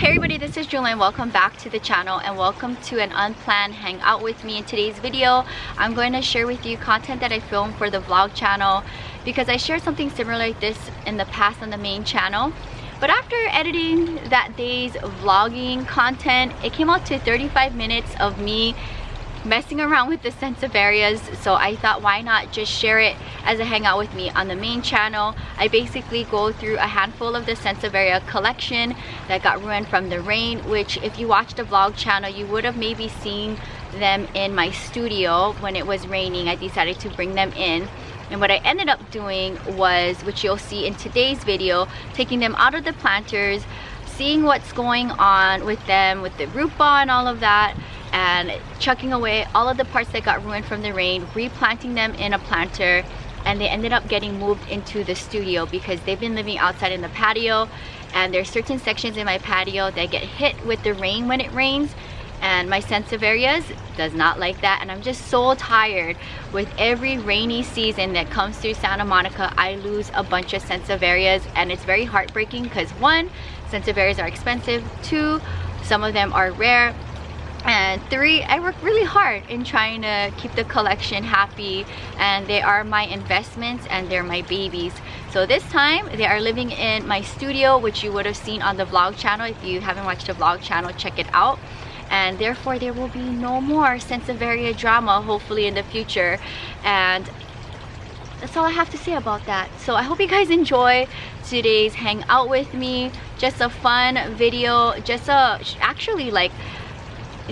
Hey everybody, this is Jewelyn. Welcome back to the channel and welcome to an unplanned hangout with me. In today's video, I'm going to share with you content that I filmed for the vlog channel because I shared something similar like this in the past on the main channel. But after editing that day's vlogging content, it came out to 35 minutes of me messing around with the Sansevierias, so I thought why not just share it as a hangout with me on the main channel. I basically go through a handful of the Sansevieria collection that got ruined from the rain, which if you watched the vlog channel you would have maybe seen them in my studio when it was raining. I decided to bring them in, and what I ended up doing was, which you'll see in today's video, taking them out of the planters, seeing what's going on with them, with the root ball and all of that, and chucking away all of the parts that got ruined from the rain, replanting them in a planter, and they ended up getting moved into the studio because they've been living outside in the patio, and there's certain sections in my patio that get hit with the rain when it rains, and my Sansevierias does not like that. And I'm just so tired. With every rainy season that comes through Santa Monica, I lose a bunch of Sansevierias, and it's very heartbreaking because one, Sansevierias are expensive, two, some of them are rare, and three, I work really hard in trying to keep the collection happy, and they are my investments and they're my babies. So this time they are living in my studio, which you would have seen on the vlog channel. If you haven't watched the vlog channel, check it out. And therefore there will be no more Sansevieria drama hopefully in the future, and that's all I have to say about that. So I hope you guys enjoy today's hangout with me. Just a fun video, just actually, like,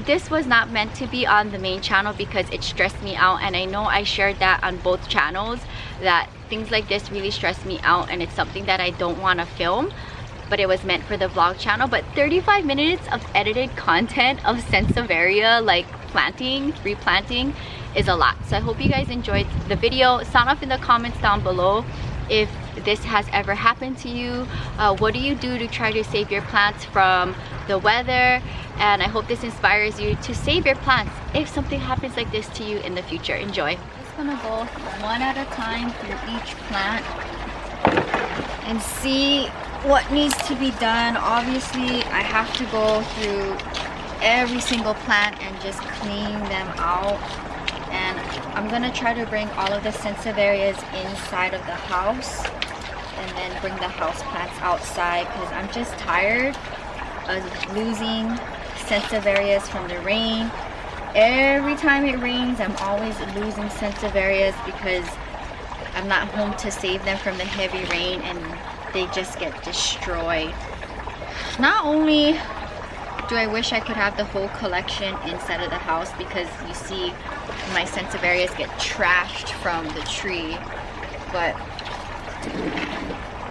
this was not meant to be on the main channel because it stressed me out, and I know I shared that on both channels, that things like this really stress me out and it's something that I don't want to film, but it was meant for the vlog channel. But 35 minutes of edited content of Sansevieria, like planting, replanting, is a lot. So I hope you guys enjoyed the video. Sound off in the comments down below if this has ever happened to you. What do you do to try to save your plants from the weather? And I hope this inspires you to save your plants if something happens like this to you in the future. Enjoy. I'm just gonna go one at a time through each plant and see what needs to be done. Obviously I have to go through every single plant and just clean them out, and I'm gonna try to bring all of the Sansevierias inside of the house and then bring the house plants outside because I'm just tired of losing Sansevierias from the rain. Every time it rains I'm always losing Sansevierias because I'm not home to save them from the heavy rain, and they just get destroyed. Not only do I wish I could have the whole collection inside of the house because you see my Sansevierias get trashed from the tree, but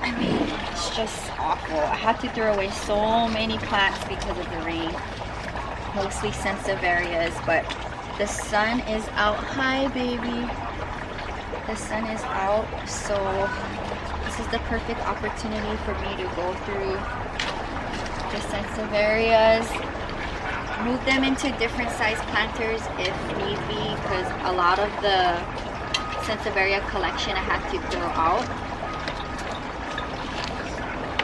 I mean, it's just awful. I had to throw away so many plants because of the rain, mostly Sansevierias. But the sun is out. Hi baby, the sun is out, so this is the perfect opportunity for me to go through the Sansevierias, move them into different size planters if need be, because a lot of the Sansevieria collection I had to throw out.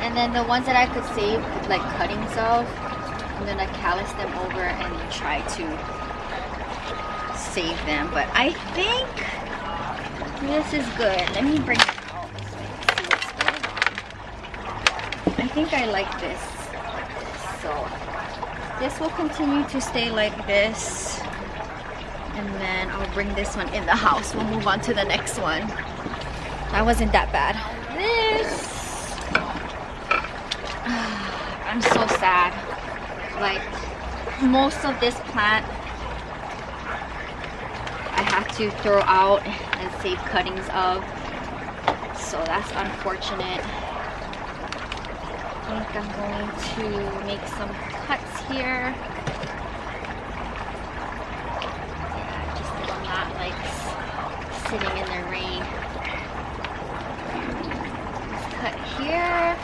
And then the ones that I could save, like cuttings of, I'm gonna callus them over and then try to save them. But I think this is good. Let me bring it out so I can see what's going on. I think I like this. So this will continue to stay like this, and then I'll bring this one in the house. We'll move on to the next one. That wasn't that bad. This, I'm so sad. Like, most of this plant I have to throw out and save cuttings of, so that's unfortunate. I think I'm going to make some cuts here. Yeah, just so I'm not like sitting in the rain. Let's cut here.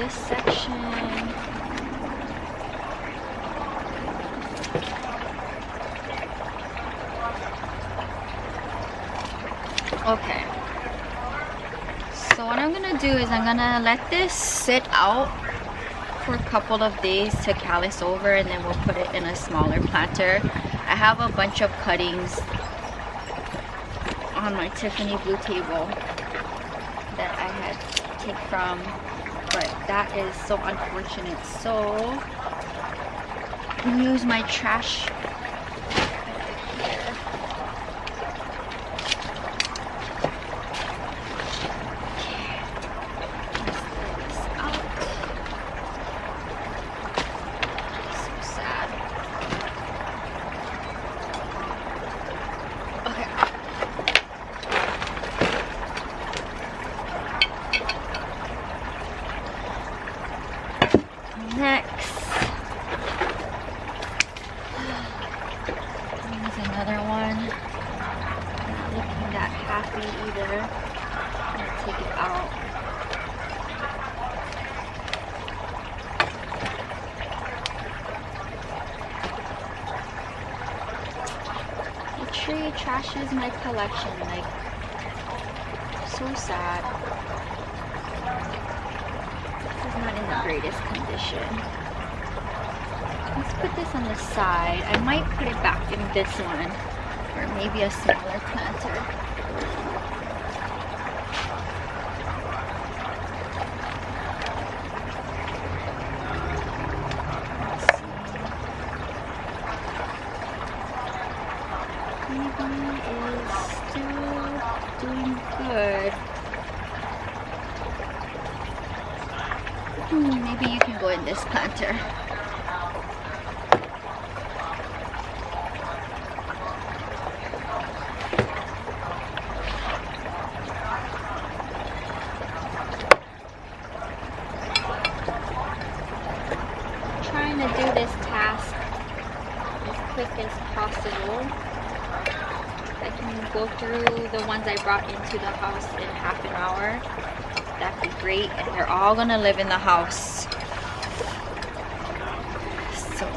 this section. Okay. So what I'm gonna do is I'm gonna let this sit out for a couple of days to callus over, and then we'll put it in a smaller planter. I have a bunch of cuttings on my Tiffany blue table that I had to take from, but that is so unfortunate. So I'm gonna use my trash here. Next, here's another one. Not looking that happy either. I'm gonna take it out. The tree trashes my collection, like, so sad. Not in the greatest condition. Let's put this on the side. I might put it back in this one, or maybe a smaller planter. Let's see. Maybe is still doing good. Maybe you can go in this planter. I'm trying to do this task as quick as possible. I can go through the ones I brought into the house in half an hour. That'd be great, and they're all gonna live in the house. So I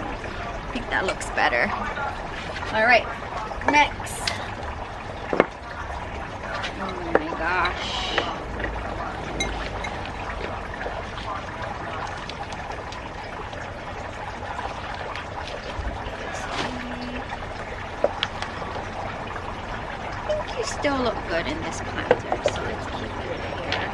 think that looks better. All right, next. Oh my gosh. I think you still look good in this planter, so let's keep it here.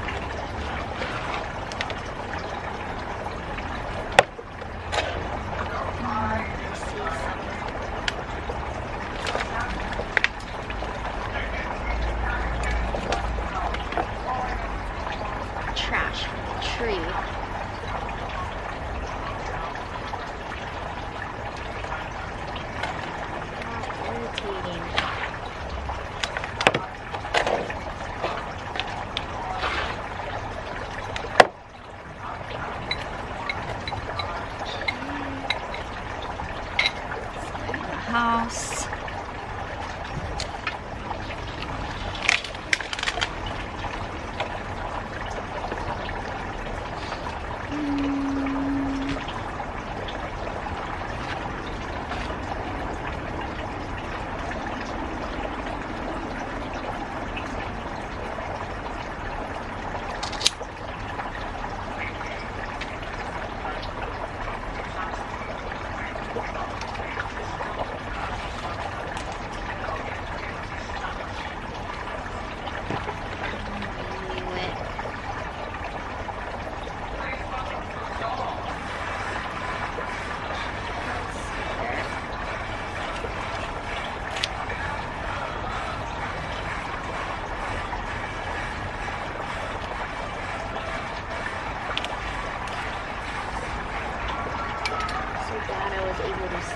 Trash from the tree. Irritating. House.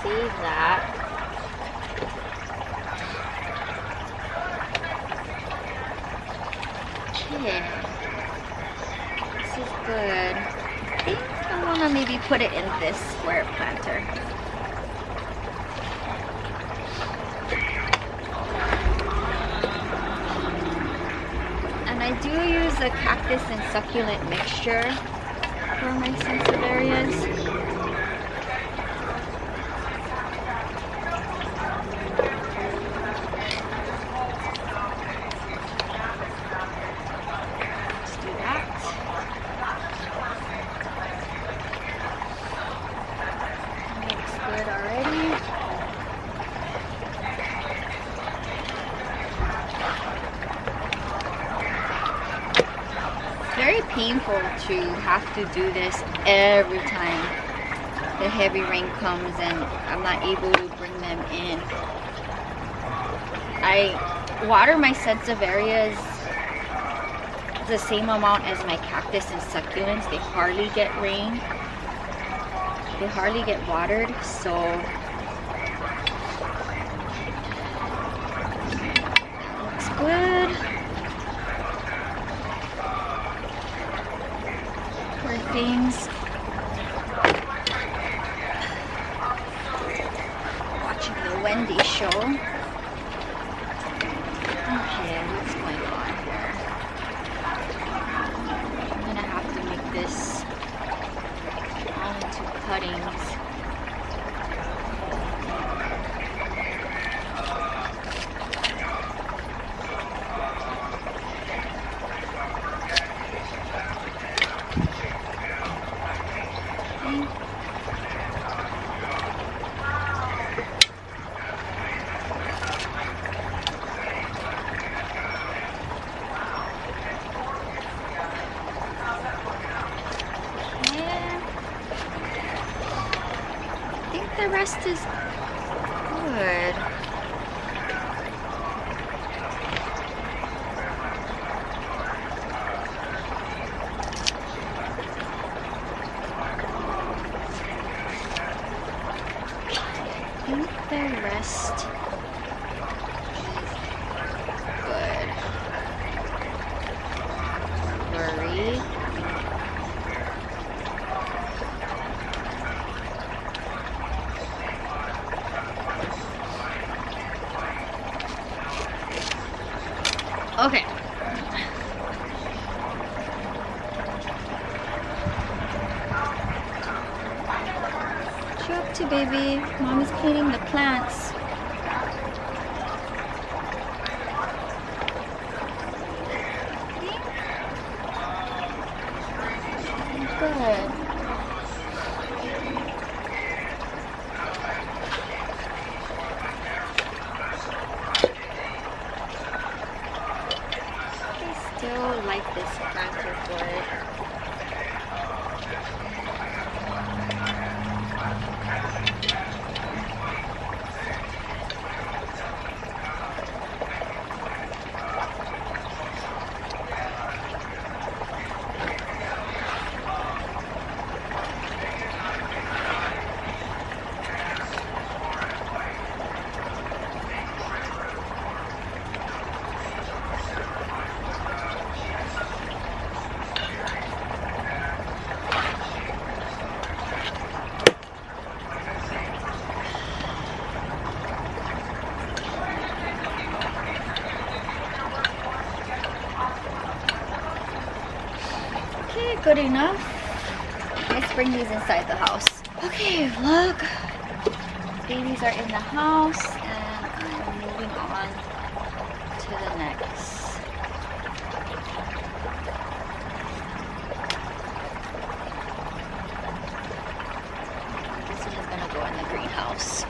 Save that. Okay. This is good. I think I want to maybe put it in this square planter. And I do use a cactus and succulent mixture. for my Sansevierias. Let's do that. Looks good already. Very painful to have to do this every time the heavy rain comes and I'm not able to bring them in. I water my Sansevierias the same amount as my cactus and succulents. They hardly get rain. They hardly get watered, so looks good. Things. Watching the Wendy show. Okay, what's going on here? I'm gonna have to make this all into cuttings. The rest is good. I think the rest is good. Worried. Okay. What you up to, baby? Mom is cleaning the plants. Good. Like this planter for it. Okay, good enough. Let's bring these inside the house. Okay, look. Babies are in the house and I'm moving on to the next. This one is gonna go in the greenhouse.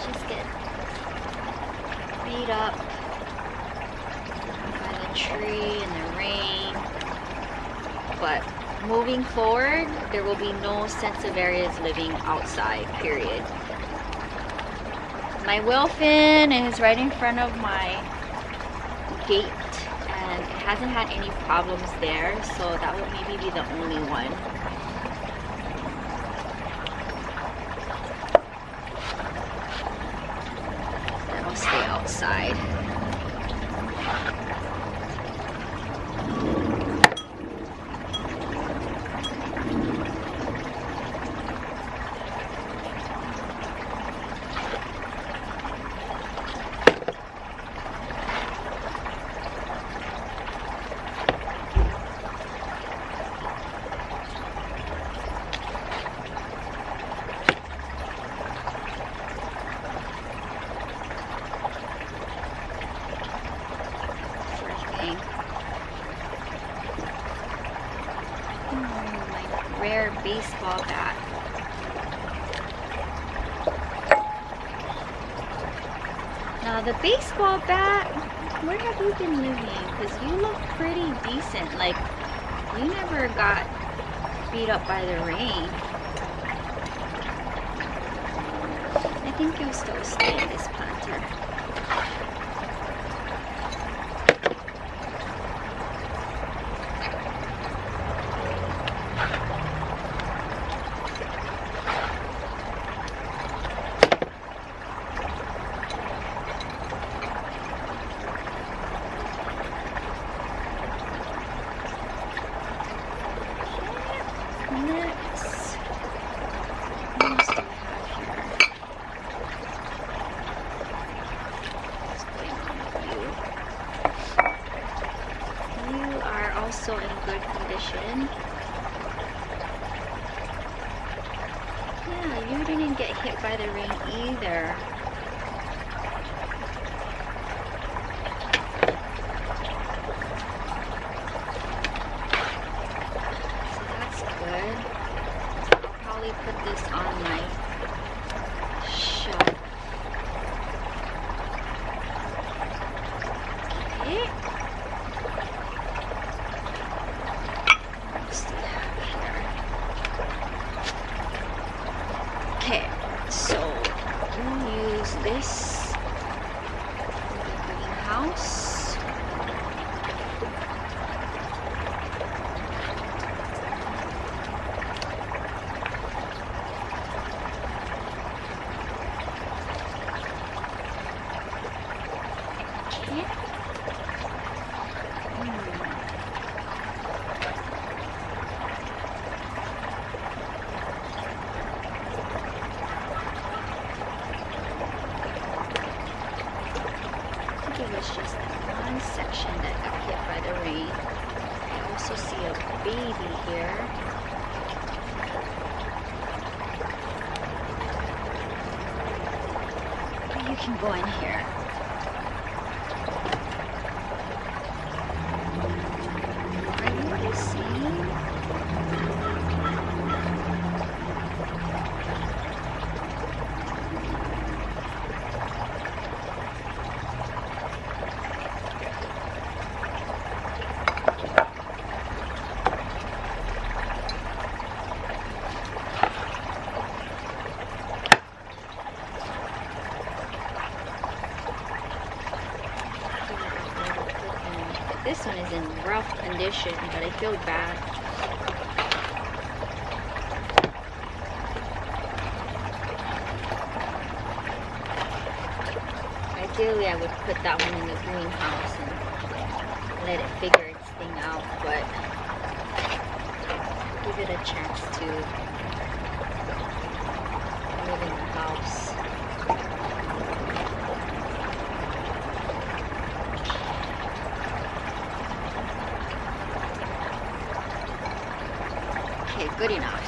Just get beat up by the tree and the rain, but moving forward there will be no Sansevierias living outside, period. My Wilfin is right in front of my gate and it hasn't had any problems there, so that would maybe be the only one. That'll stay outside. their baseball bat. Now the baseball bat, where have you been living? Because you look pretty decent. Like, you never got beat up by the rain. I think you'll still stay in this planter. Also in good condition. Yeah, you didn't get hit by the rain either. So that's good. I'll probably put this on my shelf. Okay. Okay, so we'll use this for the greenhouse. Okay. It was just that one section that got hit by the rain. I also see a baby here. You can go in here. Are you listening? This one is in rough condition, but I feel bad. Ideally, I would put that one in the greenhouse and let it figure its thing out, but give it a chance to live in the house. Okay, good enough.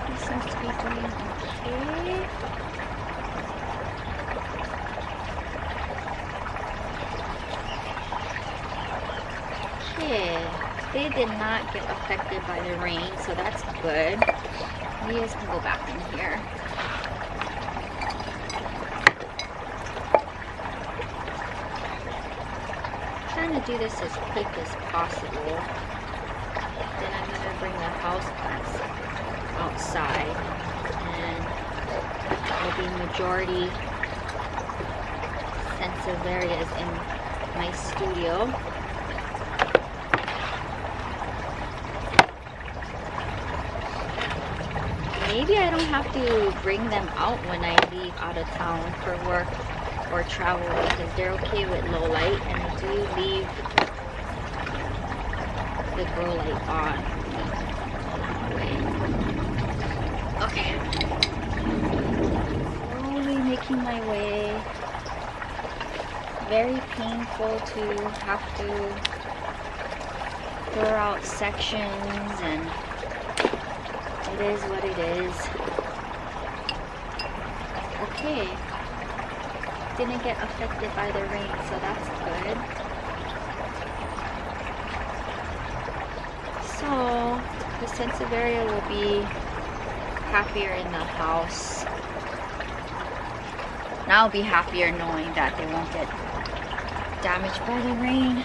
This seems to be doing okay. Okay. They did not get affected by the rain, so that's good. You guys can go back in here. I'm trying to do this as quick as possible. Then I'm going to bring the house plants outside, and it'll be majority Sansevierias in my studio. Maybe I don't have to bring them out when I leave out of town for work or travel, because they're okay with low light, and I do leave the grow light on. Okay. Slowly making my way. Very painful to have to throw out sections and It is what it is. Okay. Didn't get affected by the rain, so that's good. So the Sansevierias will be happier in the house. And I'll be happier knowing that they won't get damaged by the rain.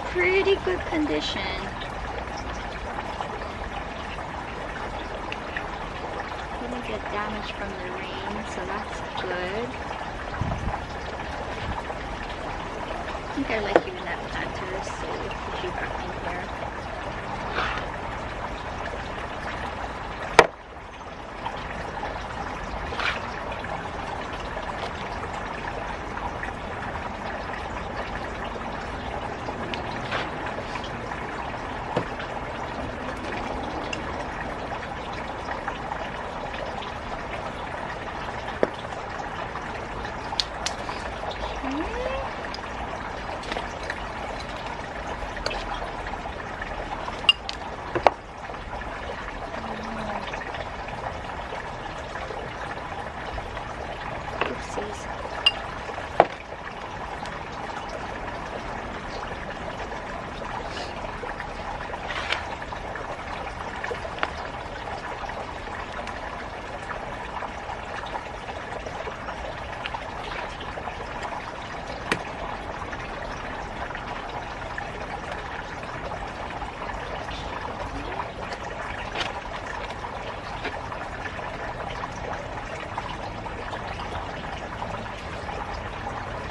Pretty good condition. Didn't get damaged from the rain, so that's good. I think I like even that planter, so we'll put you back in here.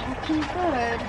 Looking good.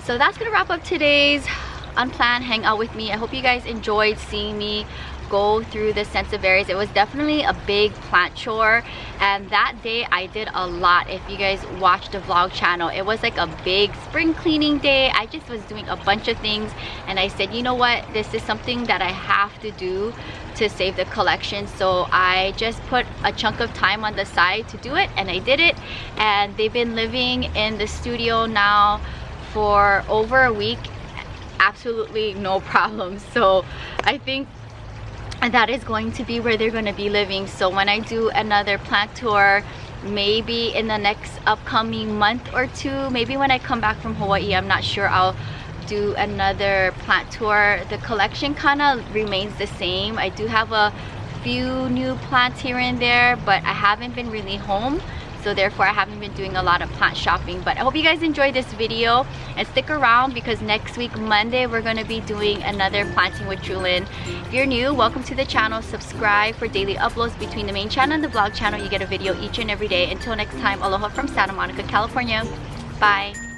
So that's gonna wrap up today's unplanned hangout with me. I hope you guys enjoyed seeing me go through the Sansevierias. It was definitely a big plant chore, and that day I did a lot. If you guys watched the vlog channel, it was like a big spring cleaning day. I just was doing a bunch of things, and I said, you know what, this is something that I have to do to save the collection. So I just put a chunk of time on the side to do it, and I did it. And they've been living in the studio now for over a week, absolutely no problems. So I think that is going to be where they're going to be living. So when I do another plant tour, maybe in the next upcoming month or two, maybe when I come back from Hawaii, I'm not sure, I'll do another plant tour. The collection kind of remains the same. I do have a few new plants here and there, but I haven't been really home, so therefore I haven't been doing a lot of plant shopping. But I hope you guys enjoyed this video, and stick around because next week Monday we're going to be doing another planting with Jewelyn. If you're new, welcome to the channel. Subscribe for daily uploads between the main channel and the vlog channel. You get a video each and every day. Until next time, aloha from Santa Monica, California. Bye.